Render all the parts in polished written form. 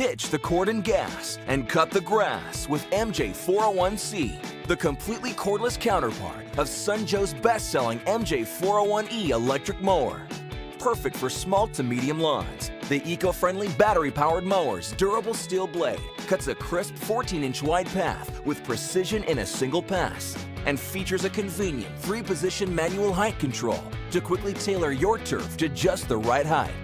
ditch the cord and gas and cut the grass with MJ401C, the completely cordless counterpart of Sunjoe's best-selling MJ401E electric mower. Perfect for small to medium lawns, the eco-friendly battery-powered mower's durable steel blade cuts a crisp 14-inch wide path with precision in a single pass and features a convenient 3-position manual height control to quickly tailor your turf to just the right height.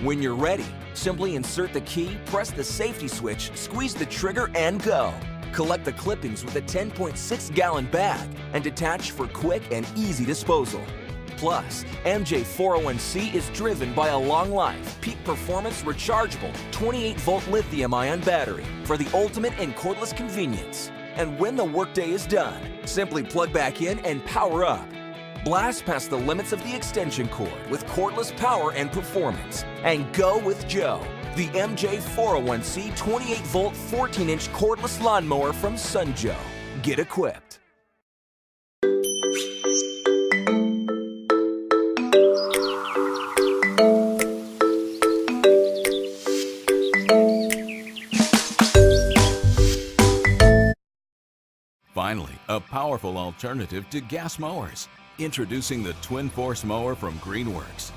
When you're ready, simply insert the key, press the safety switch, squeeze the trigger, and go. Collect the clippings with a 10.6-gallon bag and detach for quick and easy disposal. Plus, MJ401C is driven by a long-life, peak-performance rechargeable 28-volt lithium-ion battery for the ultimate in cordless convenience. And when the workday is done, simply plug back in and power up. Blast past the limits of the extension cord with cordless power and performance. And go with Joe, the MJ401C 28-volt 14-inch cordless lawnmower from Sunjoe. Get equipped. Finally, a powerful alternative to gas mowers. Introducing the Twin Force mower from Greenworks.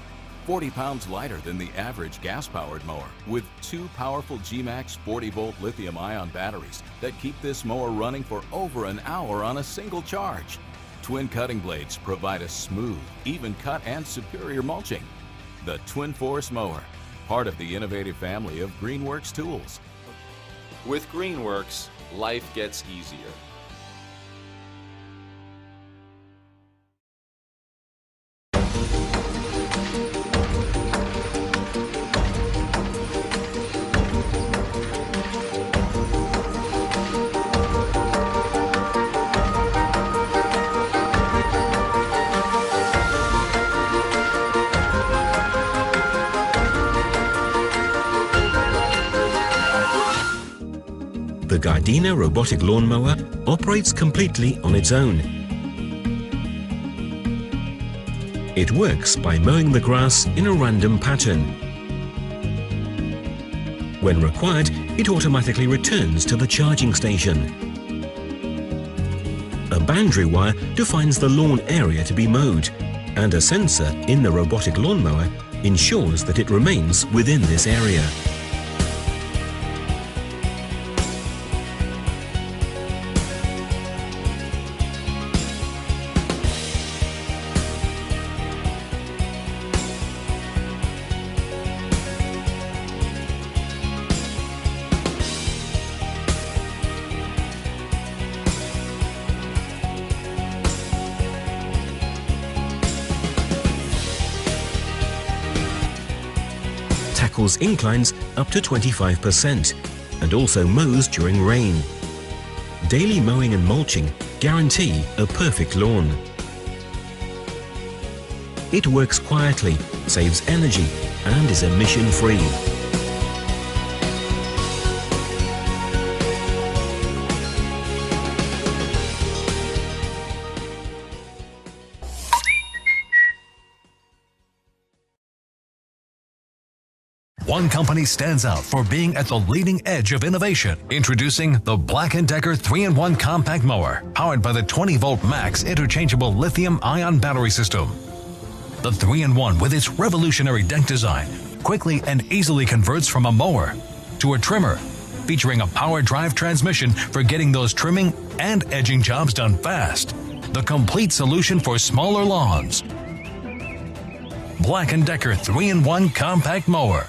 40 pounds lighter than the average gas-powered mower with 2 powerful G-Max 40-volt lithium-ion batteries that keep this mower running for over an hour on a single charge. Twin cutting blades provide a smooth, even cut and superior mulching. The Twin Force mower, part of the innovative family of Greenworks tools. With Greenworks, life gets easier. The Gardena robotic lawnmower operates completely on its own. It works by mowing the grass in a random pattern. When required, it automatically returns to the charging station. A boundary wire defines the lawn area to be mowed, and a sensor in the robotic lawnmower ensures that it remains within this area. Tackles inclines up to 25% and also mows during rain. Daily mowing and mulching guarantee a perfect lawn. It works quietly, saves energy and is emission-free. One company stands out for being at the leading edge of innovation. Introducing the BLACK+DECKER 3-in-1 Compact Mower, powered by the 20-volt max interchangeable lithium-ion battery system. The 3-in-1 with its revolutionary deck design quickly and easily converts from a mower to a trimmer, featuring a power drive transmission for getting those trimming and edging jobs done fast. The complete solution for smaller lawns. BLACK+DECKER 3-in-1 Compact Mower.